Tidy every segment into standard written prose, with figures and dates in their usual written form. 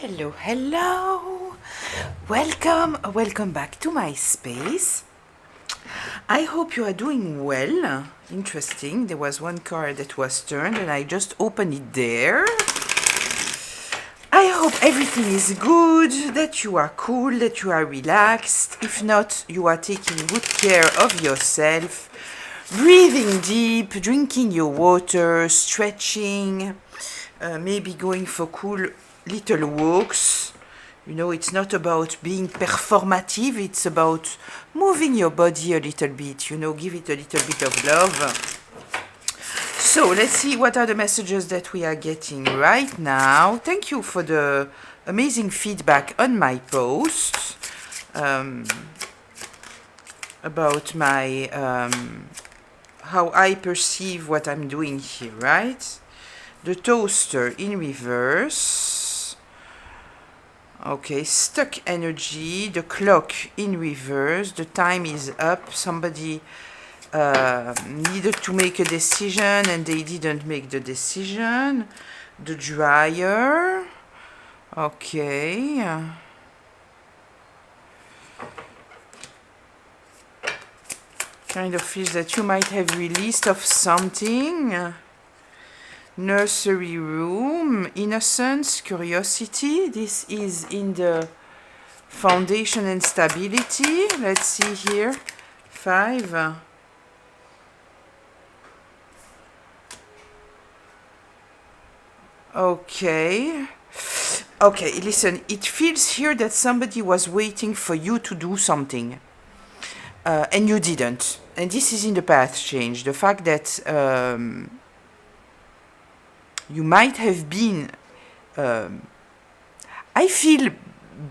Hello, hello. Welcome back to my space. I hope you are doing well. Interesting. There was one card that was turned and I just opened it there. I hope everything is good, that you are cool, that you are relaxed. If not, you are taking good care of yourself. Breathing deep, drinking your water, stretching, maybe going for cool little walks. You know, it's not about being performative, it's about moving your body a little bit, you know, give it a little bit of love. So let's see what are the messages that we are getting right now. Thank you for the amazing feedback on my post about my how I perceive what I'm doing here, right? The toaster in reverse. Okay, stuck energy, the clock in reverse, the time is up. Somebody needed to make a decision and they didn't make the decision. The dryer. Okay. Kind of feels that you might have released of something. Nursery room, innocence, curiosity. This is in the foundation and stability. Let's see here. 5. Okay. Okay, listen, it feels here that somebody was waiting for you to do something. And you didn't. And this is in the path change. The fact that you might have been, I feel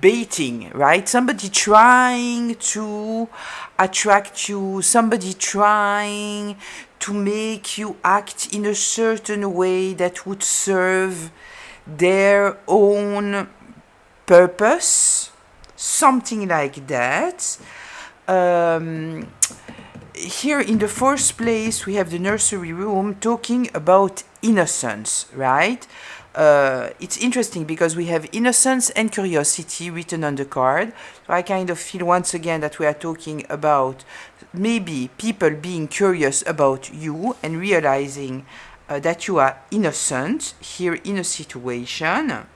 baiting, right? Somebody trying to attract you, somebody trying to make you act in a certain way that would serve their own purpose, something like that. Here in the first place, we have the nursery room talking about innocence, right? It's interesting because we have innocence and curiosity written on the card. So I kind of feel once again that we are talking about maybe people being curious about you and realizing that you are innocent here in a situation.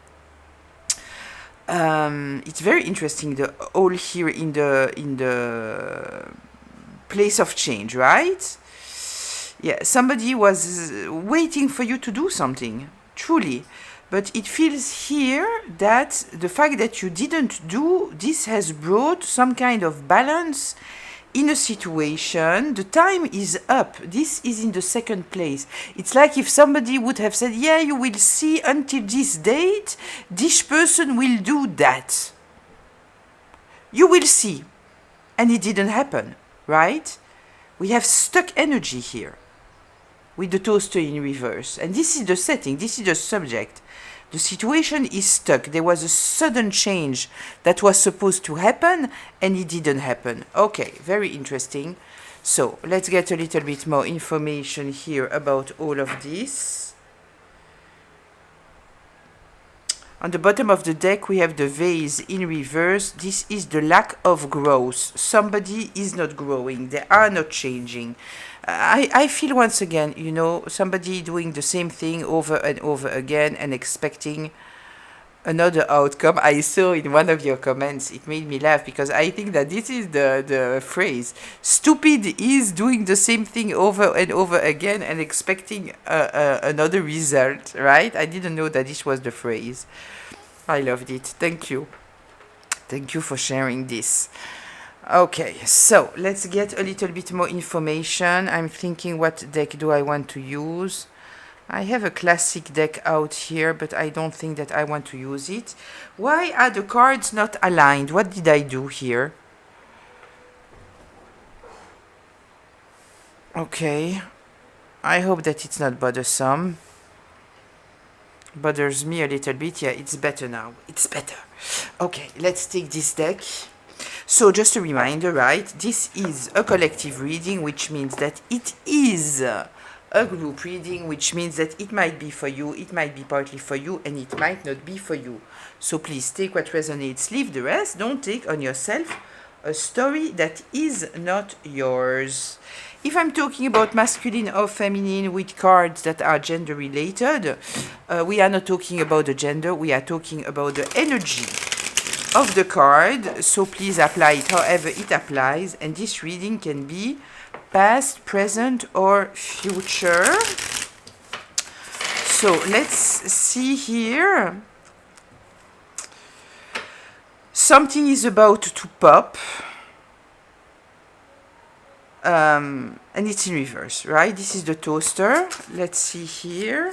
It's very interesting, the all here in the place of change, right? Yeah, somebody was waiting for you to do something, truly. But it feels here that the fact that you didn't do this has brought some kind of balance in a situation. The time is up. This is in the second place. It's like if somebody would have said, yeah, you will see until this date, this person will do that. You will see. And it didn't happen, right? We have stuck energy here with the toaster in reverse. And this is the setting, this is the subject. The situation is stuck. There was a sudden change that was supposed to happen and it didn't happen. Okay, very interesting. So let's get a little bit more information here about all of this. On the bottom of the deck, we have the vase in reverse. This is the lack of growth. Somebody is not growing. They are not changing. I feel once again, you know, somebody doing the same thing over and over again and expecting another outcome. I saw in one of your comments, it made me laugh because I think that this is the phrase. Stupid is doing the same thing over and over again and expecting another result, right? I didn't know that this was the phrase. I loved it. Thank you. Thank you for sharing this. Okay, so let's get a little bit more information. I'm thinking, what deck do I want to use? I have a classic deck out here, but I don't think that I want to use it. Why are the cards not aligned? What did I do here? Okay, I hope that it's not bothersome. Bothers me a little bit. Yeah, it's better now. It's better. Okay, let's take this deck. So just a reminder, right? This is a collective reading, which means that it is a group reading, which means that it might be for you, it might be partly for you, and it might not be for you. So please take what resonates, leave the rest. Don't take on yourself a story that is not yours. If I'm talking about masculine or feminine with cards that are gender related, we are not talking about the gender, we are talking about the energy of the card. So please apply it however it applies, and this reading can be past, present, or future. So let's see here. Something is about to pop. And it's in reverse, right? This is the toaster. Let's see here.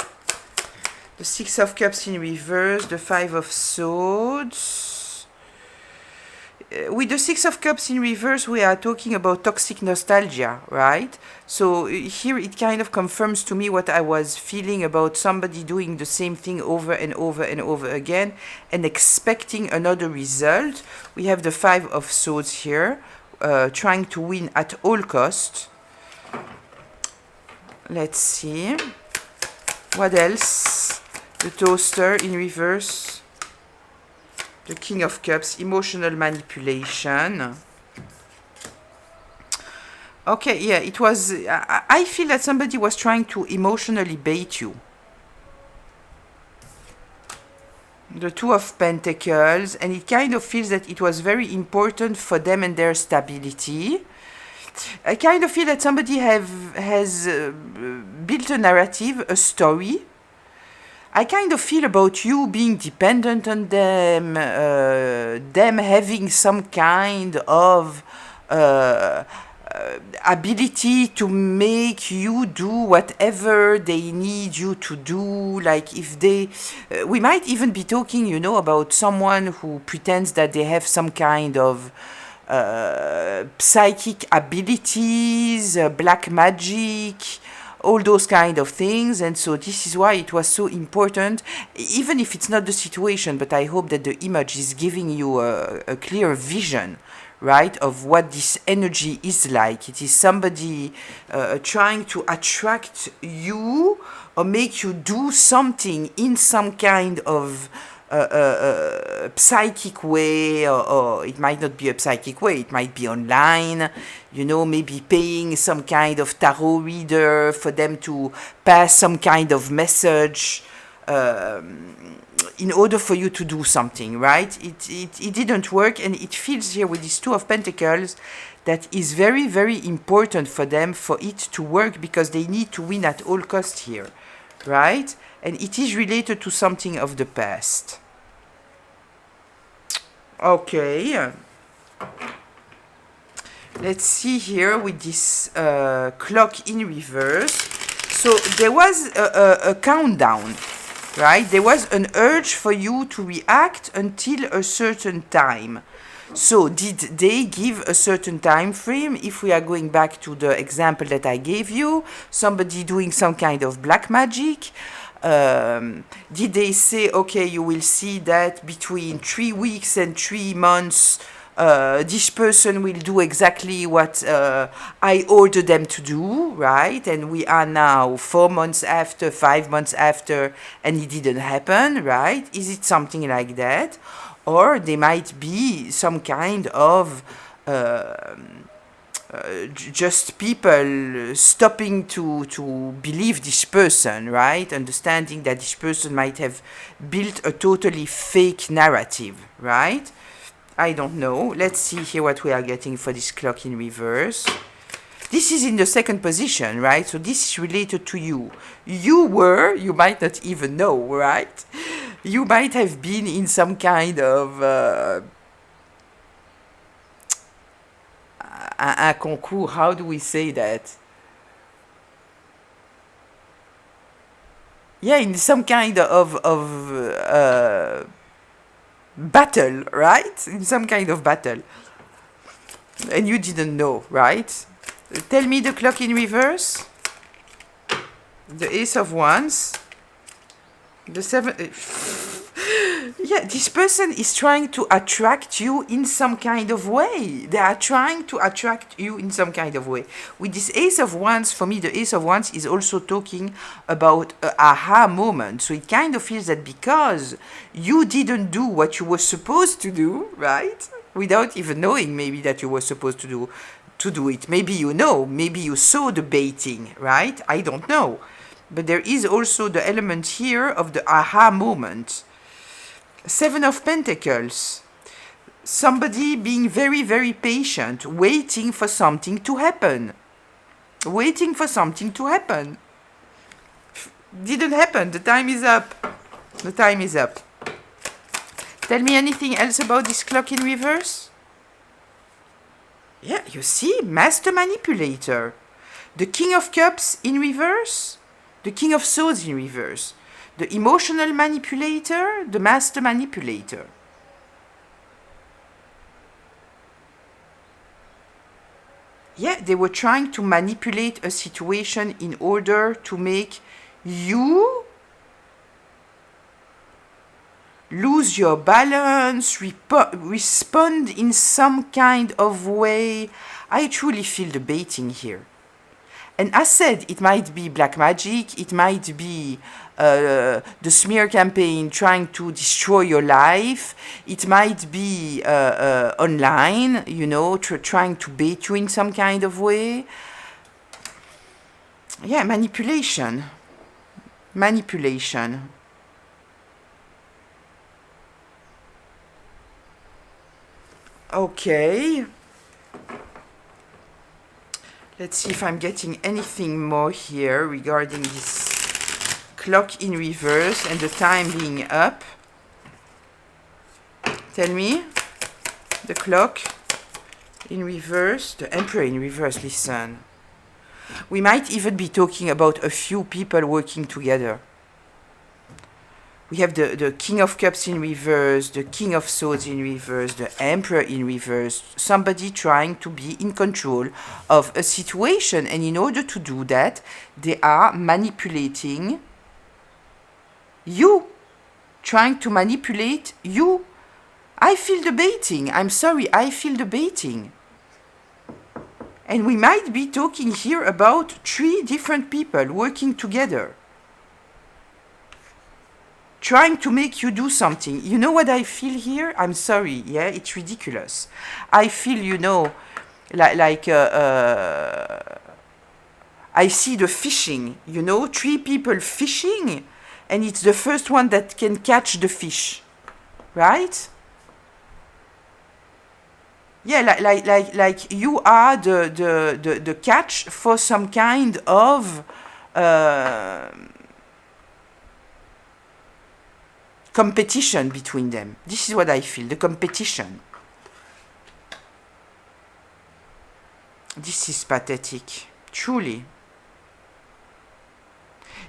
The Six of Cups in reverse, the Five of Swords. With the Six of Cups in reverse, we are talking about toxic nostalgia, right? So here it kind of confirms to me what I was feeling about somebody doing the same thing over and over and over again and expecting another result. We have the Five of Swords here, trying to win at all cost. Let's see. What else? The toaster in reverse. The King of Cups, emotional manipulation. Okay, yeah, it was... I feel that somebody was trying to emotionally bait you. The Two of Pentacles, and it kind of feels that it was very important for them and their stability. I kind of feel that somebody has built a narrative, a story. I kind of feel about you being dependent on them, them having some kind of ability to make you do whatever they need you to do. Like if they, we might even be talking, you know, about someone who pretends that they have some kind of psychic abilities, black magic, all those kind of things. And so this is why it was so important, even if it's not the situation, but I hope that the image is giving you a clear vision, right, of what this energy is like. It is somebody trying to attract you or make you do something in some kind of psychic way, or it might not be a psychic way, it might be online, you know, maybe paying some kind of tarot reader for them to pass some kind of message in order for you to do something, right? It didn't work, and it feels here with this Two of Pentacles that is very, very important for them for it to work, because they need to win at all costs here, right? And it is related to something of the past. Okay. Let's see here with this clock in reverse. So there was a countdown, right? There was an urge for you to react until a certain time. So did they give a certain time frame? If we are going back to the example that I gave you, somebody doing some kind of black magic, did they say, okay, you will see that between 3 weeks and 3 months, this person will do exactly what I ordered them to do, right? And we are now 4 months after, 5 months after, and it didn't happen, right? Is it something like that? Or there might be some kind of just people stopping to believe this person, right? Understanding that this person might have built a totally fake narrative, right? I don't know. Let's see here what we are getting for this clock in reverse. This is in the second position, right? So this is related to you. You might not even know, right? You might have been in some kind of un concours, how do we say that? Yeah, in some kind of battle, right? In some kind of battle. And you didn't know, right? Tell me the clock in reverse. The Ace of Wands. The Yeah, this person is trying to attract you in some kind of way. They are trying to attract you in some kind of way. With this Ace of Wands, for me, the Ace of Wands is also talking about a aha moment. So it kind of feels that because you didn't do what you were supposed to do, right? Without even knowing maybe that you were supposed to do it. Maybe you know, maybe you saw the baiting, right? I don't know. But there is also the element here of the aha moment. Seven of Pentacles. Somebody being very, very patient, waiting for something to happen. Waiting for something to happen. Didn't happen. The time is up. The time is up. Tell me anything else about this clock in reverse? Yeah, you see, Master Manipulator. The King of Cups in reverse. The King of Swords in reverse. The emotional manipulator, the master manipulator. Yeah, they were trying to manipulate a situation in order to make you lose your balance, respond in some kind of way. I truly feel the baiting here. And as said, it might be black magic, it might be the smear campaign trying to destroy your life, it might be online, you know, trying to bait you in some kind of way. Yeah, manipulation. Manipulation. Okay. Let's see if I'm getting anything more here regarding this clock in reverse and the time being up. Tell me, the clock in reverse, the Emperor in reverse, listen. We might even be talking about a few people working together. We have the King of Cups in reverse, the King of Swords in reverse, the Emperor in reverse. Somebody trying to be in control of a situation. And in order to do that, they are manipulating you. Trying to manipulate you. I feel the baiting. I'm sorry, I feel the baiting. And we might be talking here about 3 different people working together. Trying to make you do something. You know what I feel here? I'm sorry, yeah, it's ridiculous. I feel, you know, like I see the fishing, you know, 3 people fishing, and it's the first one that can catch the fish, right? Yeah, like you are the catch for some kind of competition between them. This is what I feel, the competition. This is pathetic, truly.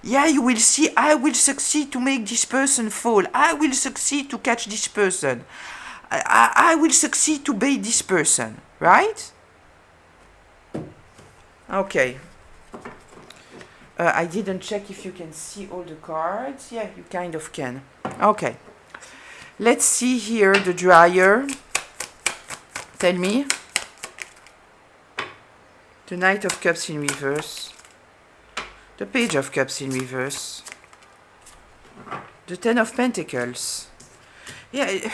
Yeah, you will see, I will succeed to make this person fall. I will succeed to catch this person. I will succeed to bait this person, right? Okay. I didn't check if you can see all the cards. Yeah, you kind of can. Okay. Let's see here the dryer. Tell me. The Knight of Cups in reverse. The Page of Cups in reverse. The Ten of Pentacles. Yeah,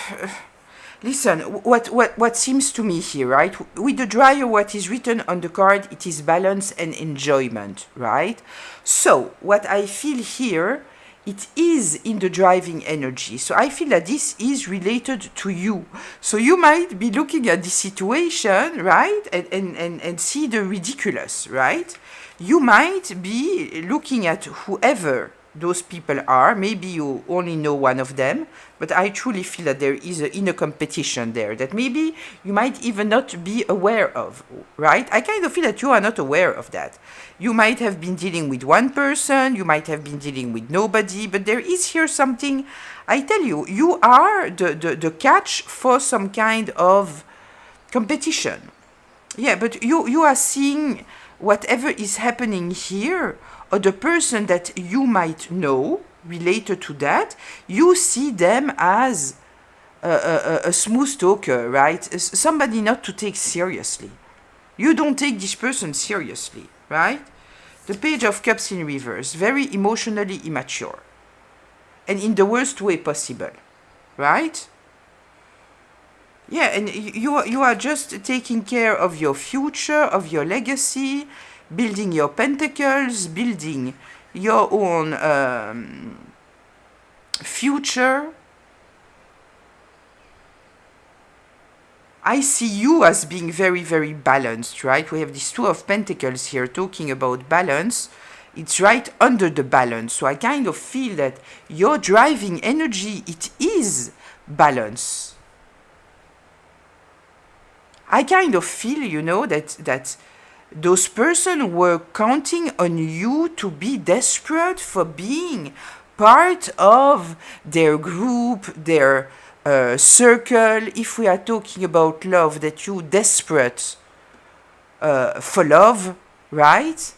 listen, what seems to me here, right? With the dryer, what is written on the card, it is balance and enjoyment, right? So, what I feel here, it is in the driving energy. So I feel that this is related to you. So you might be looking at the situation, right? And see the ridiculous, right? You might be looking at whoever those people are. Maybe you only know one of them, but I truly feel that there is an inner competition there that maybe you might even not be aware of, right? I kind of feel that you are not aware of that. You might have been dealing with one person, you might have been dealing with nobody, but there is here something. I tell you, you are the catch for some kind of competition. Yeah, but you are seeing whatever is happening here, or the person that you might know, related to that, you see them as a smooth talker, right? Somebody not to take seriously. You don't take this person seriously, right? The Page of Cups in reverse, very emotionally immature. And in the worst way possible, right? Yeah, and you are just taking care of your future, of your legacy, building your pentacles, building your own future. I see you as being very, very balanced, right? We have this Two of Pentacles here talking about balance. It's right under the balance. So I kind of feel that your driving energy, it is balance. I kind of feel, you know, that those persons were counting on you to be desperate for being part of their group, their circle. If we are talking about love, that you desperate for love, right?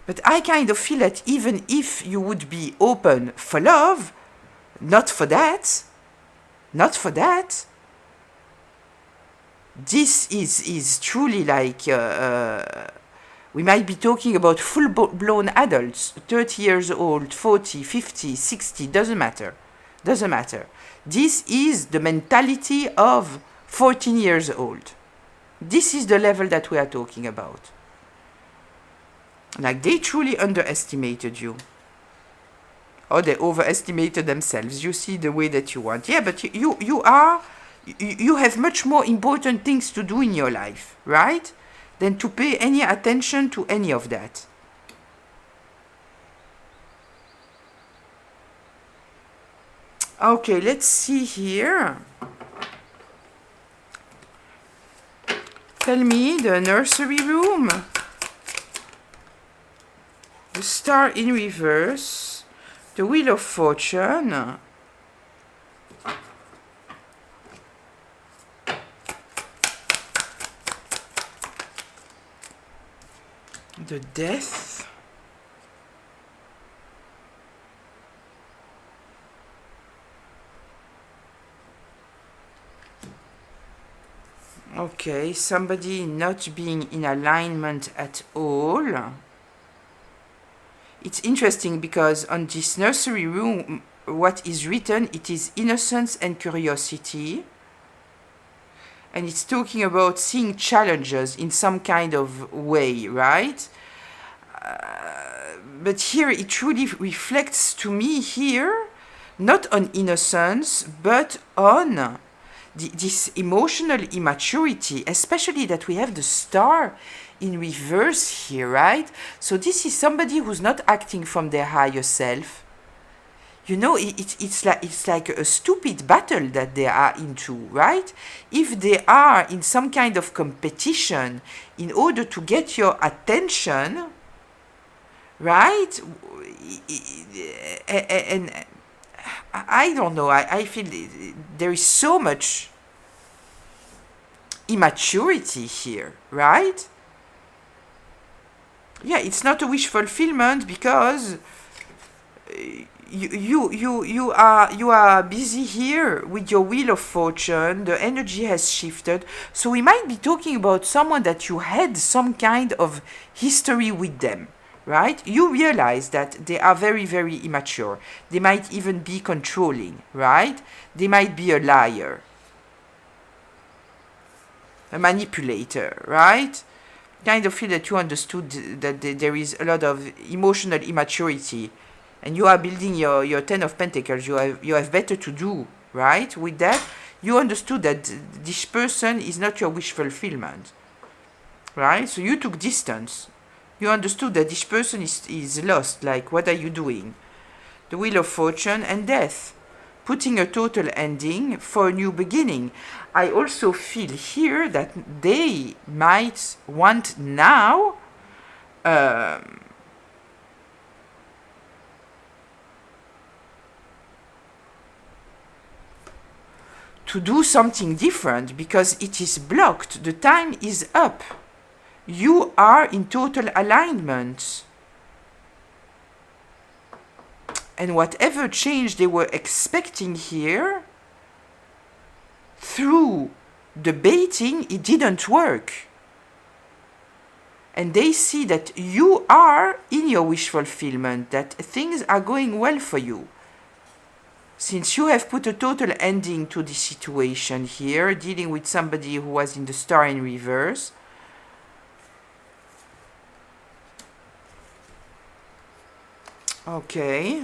But I kind of feel that even if you would be open for love, not for that, this is truly like, we might be talking about full-blown adults, 30 years old, 40, 50, 60, doesn't matter. This is the mentality of 14 years old. This is the level that we are talking about. Like, they truly underestimated you. Or they overestimated themselves. You see the way that you want. Yeah, but you have much more important things to do in your life, right? Than to pay any attention to any of that. Okay, let's see here. Tell me the nursery room. The Star in reverse. The Wheel of Fortune. The Death. Okay, somebody not being in alignment at all. It's interesting because on this nursery room, what is written, it is innocence and curiosity. And it's talking about seeing challenges in some kind of way, right? But here it truly reflects to me here, not on innocence, but on this emotional immaturity, especially that we have the Star in reverse here, right? So this is somebody who's not acting from their higher self. You know, it's like a stupid battle that they are into, right? If they are in some kind of competition in order to get your attention, right? And I don't know, I feel there is so much immaturity here, right? Yeah, it's not a wish fulfillment because you are busy here with your Wheel of Fortune. The energy has shifted, so we might be talking about someone that you had some kind of history with them, right? You realize that they are very, very immature. They might even be controlling, right? They might be a liar, a manipulator, right? Kind of feel that you understood that there is a lot of emotional immaturity, and you are building your Ten of Pentacles. You have better to do, right? With that, you understood that this person is not your wish fulfillment, right? So you took distance. You understood that this person is lost. Like, what are you doing? The Wheel of Fortune and Death, putting a total ending for a new beginning. I also feel here that they might want now to do something different because it is blocked. The time is up. You are in total alignment. And whatever change they were expecting here, through the baiting, it didn't work. And they see that you are in your wish fulfillment, that things are going well for you. Since you have put a total ending to the situation here, dealing with somebody who was in the star in reverse. Okay.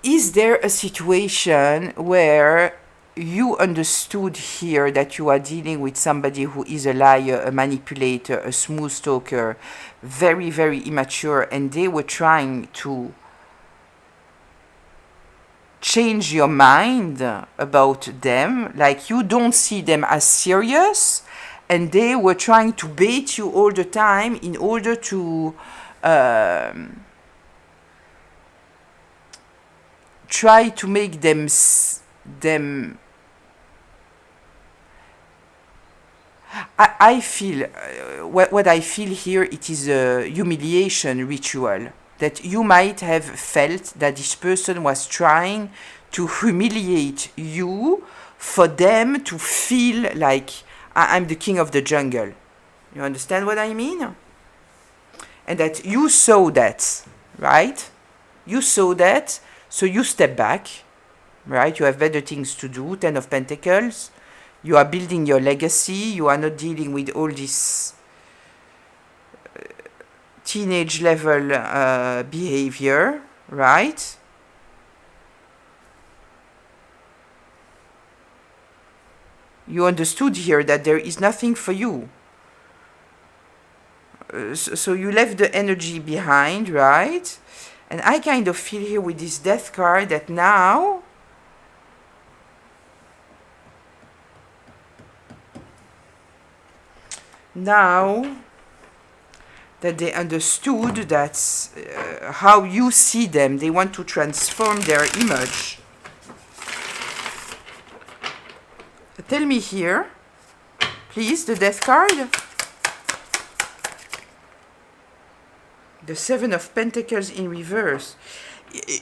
Is there a situation where you understood here that you are dealing with somebody who is a liar, a manipulator, a smooth talker, very, very immature, and they were trying to change your mind about them, like you don't see them as serious, and they were trying to bait you all the time in order to try to make them I feel what I feel here, it is a humiliation ritual, that you might have felt that this person was trying to humiliate you for them to feel like I'm the king of the jungle. You understand what I mean? And that you saw that, right? You saw that, so you step back, right? You have better things to do. 10 of Pentacles. You are building your legacy. You are not dealing with all this teenage level behavior, right? You understood here that there is nothing for you. So you left the energy behind, right? And I kind of feel here with this death card that now that they understood that how you see them, they want to transform their image. Tell me here, please, the death card. The 7 of Pentacles in reverse.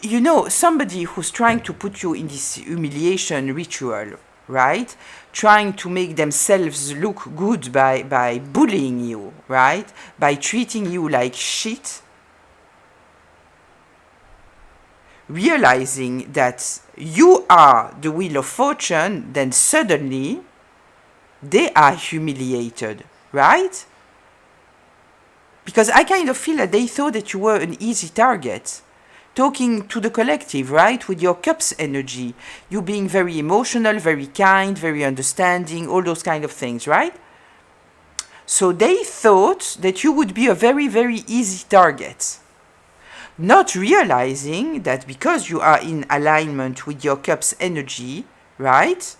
You know, somebody who's trying to put you in this humiliation ritual, right? Trying to make themselves look good by bullying you, right? By treating you like shit. Realizing that you are the wheel of fortune, then suddenly they are humiliated, right? Because I kind of feel that they thought that you were an easy target. Talking to the collective, right? With your cups energy. You being very emotional, very kind, very understanding, all those kind of things, right? So they thought that you would be a very, very easy target. Not realizing that because you are in alignment with your cups energy, right?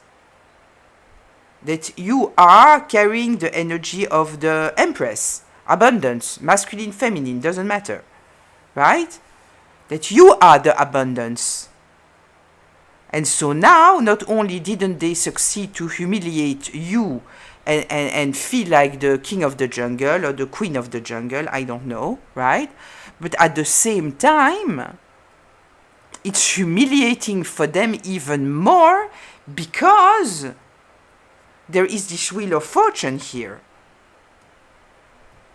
That you are carrying the energy of the Empress. Abundance, masculine, feminine, doesn't matter, right? That you are the abundance. And so now, not only didn't they succeed to humiliate you and feel like the king of the jungle or the queen of the jungle, I don't know, right? But at the same time, it's humiliating for them even more because there is this wheel of fortune here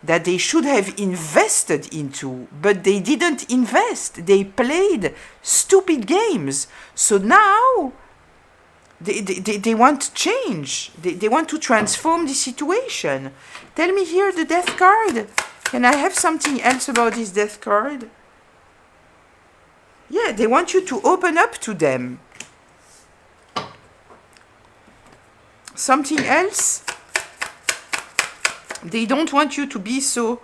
that they should have invested into, but they didn't invest. They played stupid games. So now they want change. They want to transform the situation. Tell me here the death card. Can I have something else about this death card? Yeah, they want you to open up to them. Something else? They don't want you to be so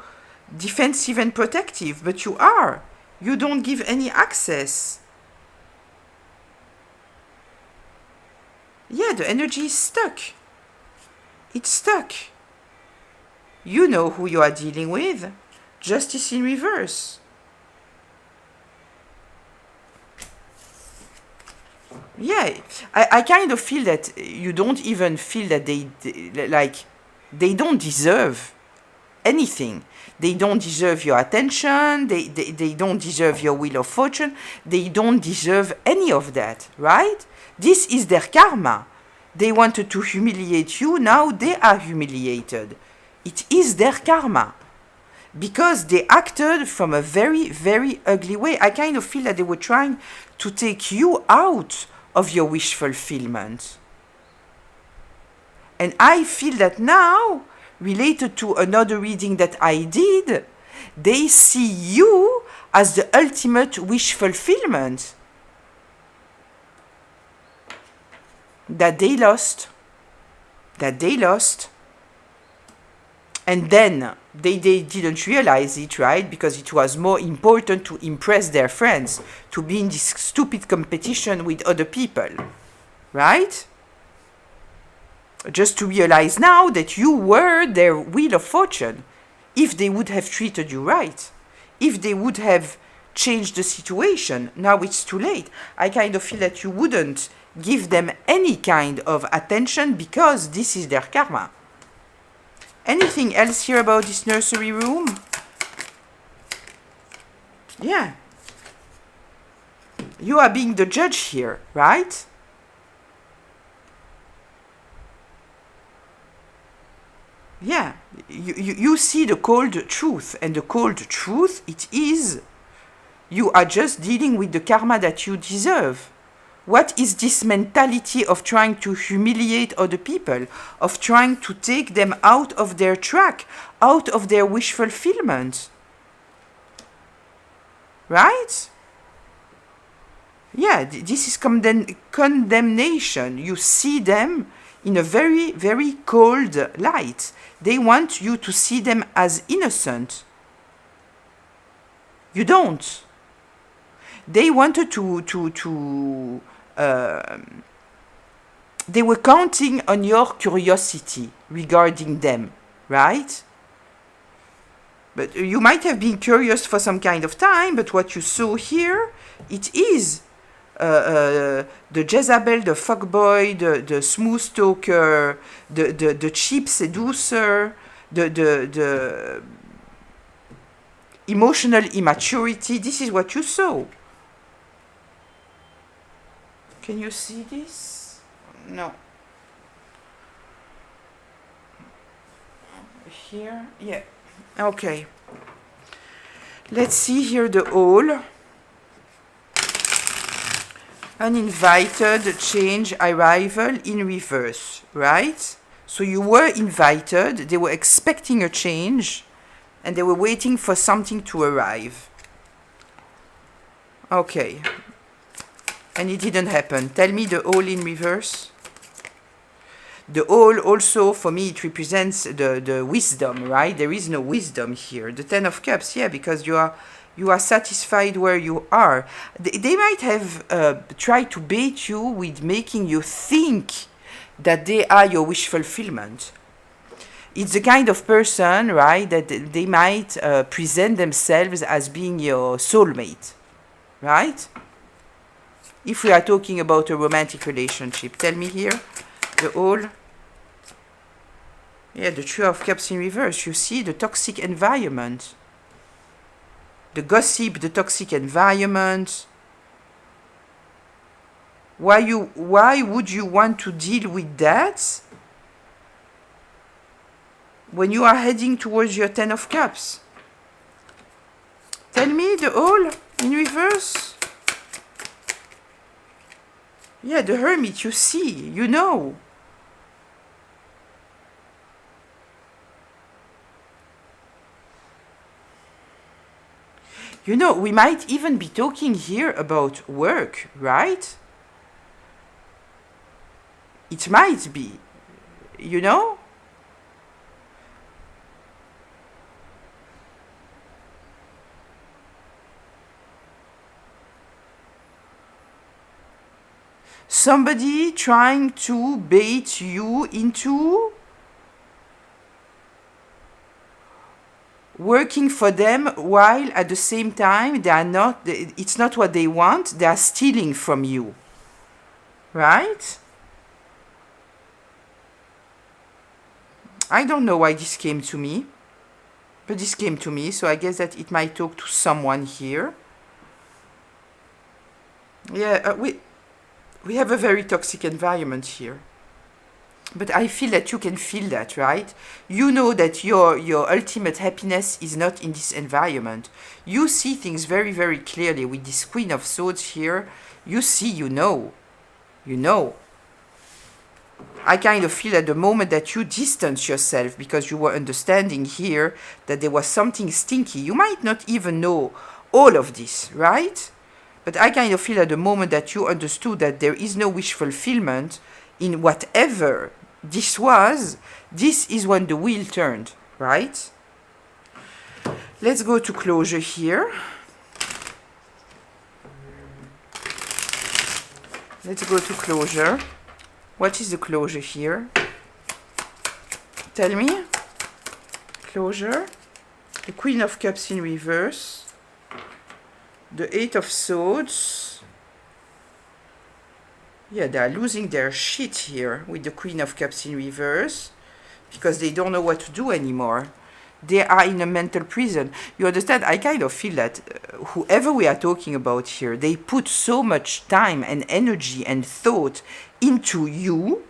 defensive and protective, but you are. You don't give any access. Yeah, the energy is stuck. It's stuck. You know who you are dealing with. Justice in reverse. Yeah, I kind of feel that you don't even feel that they don't deserve anything. They don't deserve your attention. They don't deserve your wheel of fortune. They don't deserve any of that, right? This is their karma. They wanted to humiliate you. Now they are humiliated. It is their karma. Because they acted from a very, very ugly way. I kind of feel that they were trying to take you out of your wish fulfillment. And I feel that now, related to another reading that I did, they see you as the ultimate wish fulfillment that they lost. And then they didn't realize it, right? Because it was more important to impress their friends, to be in this stupid competition with other people, right? Just to realize now that you were their wheel of fortune. If they would have treated you right, if they would have changed the situation, now it's too late. I kind of feel that you wouldn't give them any kind of attention because this is their karma. Anything else here about this nursery room? Yeah. You are being the judge here, right? Yeah. You see the cold truth, and the cold truth, it is you are just dealing with the karma that you deserve. What is this mentality of trying to humiliate other people, of trying to take them out of their track, out of their wish fulfillment? Right? Yeah, this is condemnation. You see them in a very, very cold light. They want you to see them as innocent. You don't. They wanted they were counting on your curiosity regarding them, right? But you might have been curious for some kind of time, but what you saw here, it is the Jezebel, the fuckboy, the smooth talker, the cheap seducer, the emotional immaturity. This is what you saw. Can you see this? No. Here? Yeah. Okay. Let's see here the all. Uninvited, change, arrival in reverse, right? So you were invited, they were expecting a change, and they were waiting for something to arrive. Okay. And it didn't happen. Tell me the all in reverse. The all also, for me, it represents the wisdom, right? There is no wisdom here. The Ten of Cups, yeah, because you are satisfied where you are. They might have tried to bait you with making you think that they are your wish fulfillment. It's the kind of person, right, that they might present themselves as being your soulmate, right? If we are talking about a romantic relationship, tell me here, the all. Yeah, the Two of Cups in reverse. You see the toxic environment. The gossip, the toxic environment. Why would you want to deal with that when you are heading towards your Ten of Cups? Tell me the all in reverse. Yeah, the Hermit, you see, you know. You know, we might even be talking here about work, right? It might be, you know? Somebody trying to bait you into working for them while at the same time they are not, it's not what they want, they are stealing from you. right? I don't know why this came to me, but this came to me, so I guess that it might talk to someone here. Yeah, we have a very toxic environment here. But I feel that you can feel that, right? You know that your ultimate happiness is not in this environment. You see things very, very clearly with this Queen of Swords here. You see, you know. You know. I kind of feel at the moment that you distance yourself because you were understanding here that there was something stinky. You might not even know all of this, right? But I kind of feel at the moment that you understood that there is no wish fulfillment in whatever this was. This is when the wheel turned, right? Let's go to closure here. Let's go to closure. What is the closure here? Tell me. Closure. The Queen of Cups in reverse. The Eight of Swords. Yeah, they are losing their shit here with the Queen of Cups in reverse because they don't know what to do anymore. They are in a mental prison. You understand? I kind of feel that whoever we are talking about here, they put so much time and energy and thought into you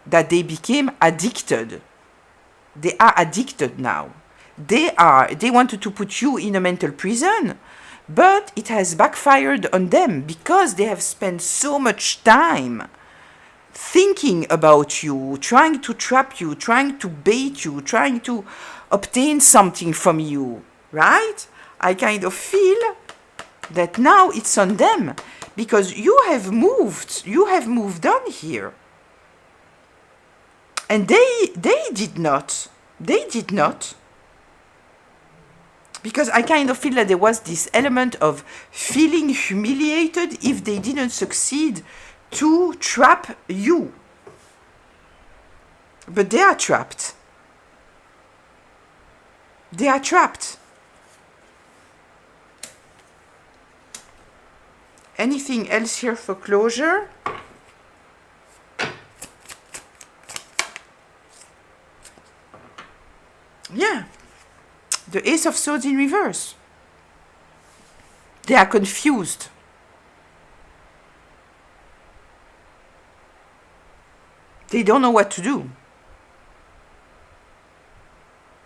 that they became addicted. They are addicted now. They wanted to put you in a mental prison, but it has backfired on them because they have spent so much time thinking about you, trying to trap you, trying to bait you, trying to obtain something from you, right? I kind of feel that now it's on them because you have moved on here. And they did not. They did not. Because I kind of feel that there was this element of feeling humiliated if they didn't succeed to trap you. But they are trapped. They are trapped. Anything else here for closure? Yeah. The Ace of Swords in reverse. They are confused. They don't know what to do.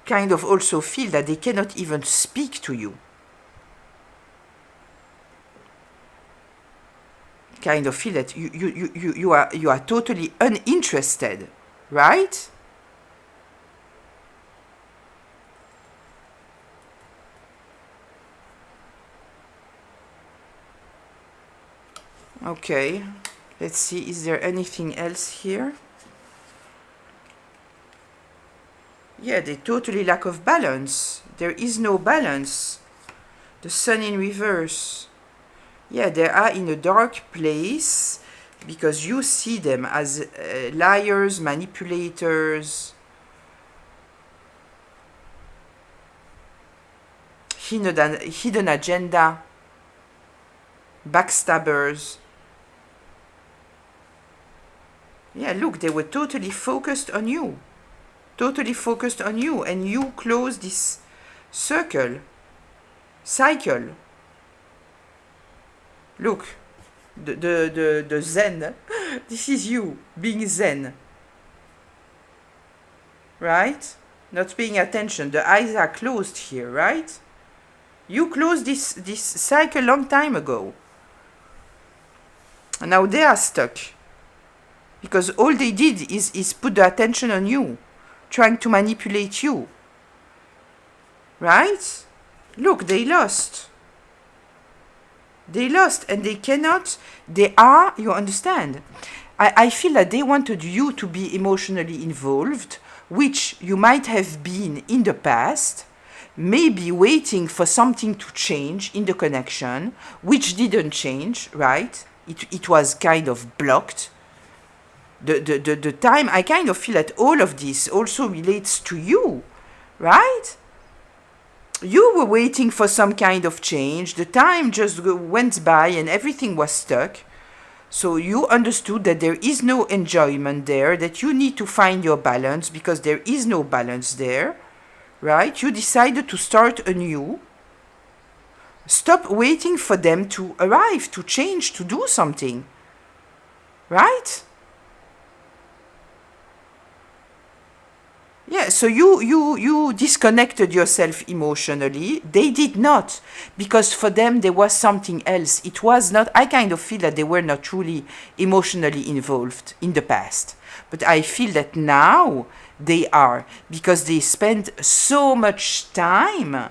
Kind of also feel that they cannot even speak to you. Kind of feel that you are totally uninterested, right? Okay, let's see, is there anything else here? Yeah, they totally lack of balance. There is no balance. The Sun in reverse. Yeah, they are in a dark place because you see them as liars, manipulators, hidden agenda, backstabbers. Yeah, look, they were totally focused on you. Totally focused on you, and you close this cycle. Look, the zen. This is you being zen, right? Not paying attention. The eyes are closed here, right? You closed this cycle long time ago, and now they are stuck because all they did is put the attention on you, trying to manipulate you, right? Look, they lost. They lost, and they cannot, they are, you understand? I feel that they wanted you to be emotionally involved, which you might have been in the past, maybe waiting for something to change in the connection, which didn't change, right? It was kind of blocked. The time, I kind of feel that all of this also relates to you, right? You were waiting for some kind of change. The time just went by and everything was stuck. So you understood that there is no enjoyment there, that you need to find your balance because there is no balance there, right? You decided to start anew. Stop waiting for them to arrive, to change, to do something, right? Yeah, so you disconnected yourself emotionally. They did not, because for them there was something else. It was not, I kind of feel that they were not truly emotionally involved in the past. But I feel that now they are, because they spent so much time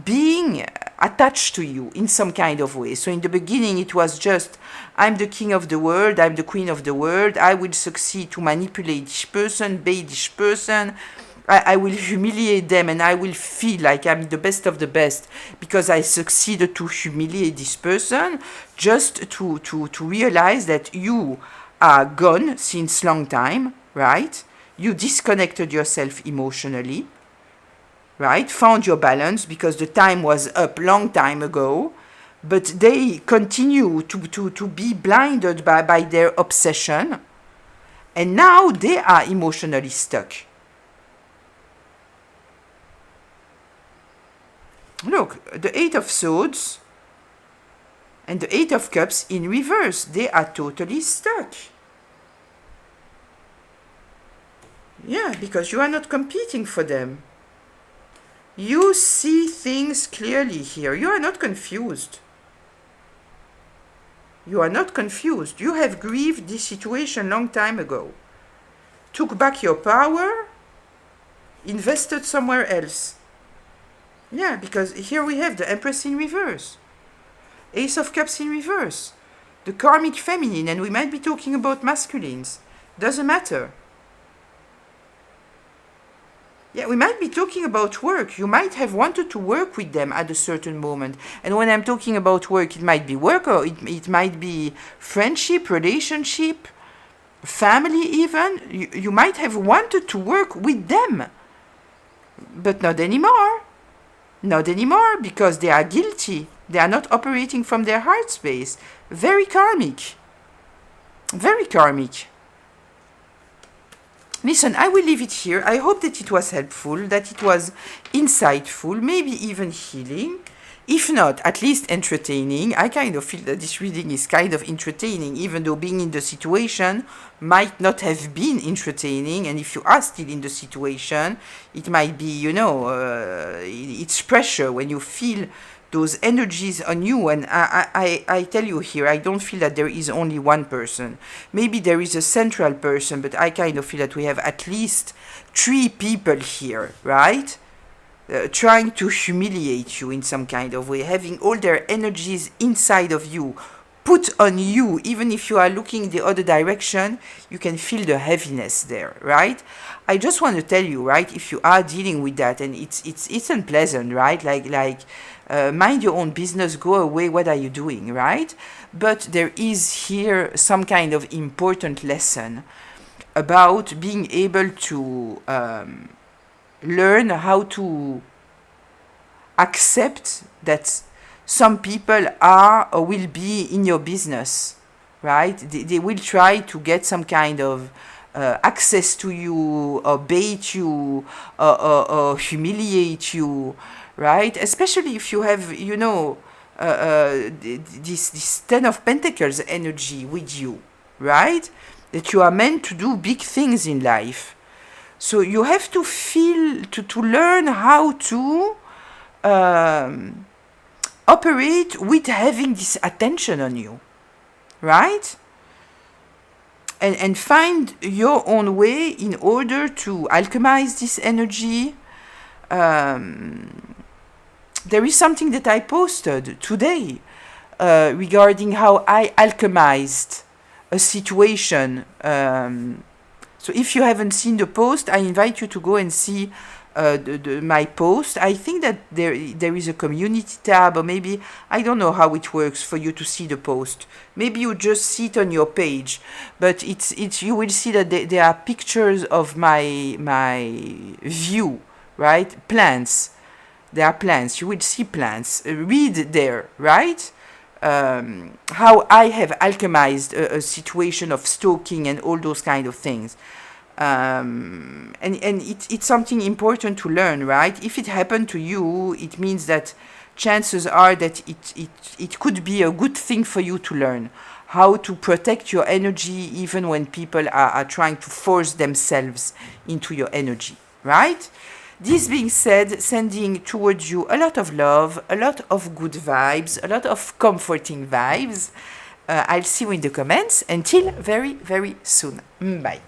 being attached to you in some kind of way. So in the beginning it was just, I'm the king of the world, I'm the queen of the world, I will succeed to manipulate this person, bait this person, I will humiliate them, and I will feel like I'm the best of the best because I succeeded to humiliate this person, just to realize that you are gone since long time, right? You disconnected yourself emotionally, right? Found your balance because the time was up long time ago, but they continue to be blinded by their obsession, and now they are emotionally stuck. Look, the Eight of Swords and the Eight of Cups in reverse, they are totally stuck. Yeah, because you are not competing for them. You see things clearly here. You are not confused. You are not confused. You have grieved this situation long time ago. Took back your power, invested somewhere else. Yeah, because here we have the Empress in reverse. Ace of Cups in reverse. The karmic feminine, and we might be talking about masculines. Doesn't matter. Yeah, we might be talking about work. You might have wanted to work with them at a certain moment. And when I'm talking about work, it might be work, or it might be friendship, relationship, family even. You might have wanted to work with them. But not anymore. Not anymore, because they are guilty. They are not operating from their heart space. Very karmic. Very karmic. Listen, I will leave it here. I hope that it was helpful, that it was insightful, maybe even healing. If not, at least entertaining. I kind of feel that this reading is kind of entertaining, even though being in the situation might not have been entertaining. And if you are still in the situation, it might be, it's pressure when you feel those energies on you. And I tell you here, I don't feel that there is only one person. Maybe there is a central person, but I kind of feel that we have at least 3 people here, right? Trying to humiliate you in some kind of way, having all their energies inside of you, put on you. Even if you are looking the other direction, you can feel the heaviness there, right? I just want to tell you, right, if you are dealing with that, and it's unpleasant, right? Like mind your own business, go away, what are you doing, right? But there is here some kind of important lesson about being able to learn how to accept that some people are or will be in your business, right? They will try to get some kind of access to you, or bait you, or humiliate you, right? Especially if you have, this Ten of Pentacles energy with you, right? That you are meant to do big things in life. So you have to feel, to learn how to operate with having this attention on you, right? And find your own way in order to alchemize this energy. There is something that I posted today regarding how I alchemized a situation. So if you haven't seen the post, I invite you to go and see my post. I think that there is a community tab, or maybe, I don't know how it works for you to see the post. Maybe you just see it on your page, but it's you will see that there are pictures of my view, right? Plants. There are plants. You will see plants. Read there, right? how I have alchemized a situation of stalking and all those kind of things. And it's something important to learn, right? If it happened to you, it means that chances are that it could be a good thing for you to learn how to protect your energy even when people are trying to force themselves into your energy, right? This being said, sending towards you a lot of love, a lot of good vibes, a lot of comforting vibes. I'll see you in the comments. Until very, very soon. Bye.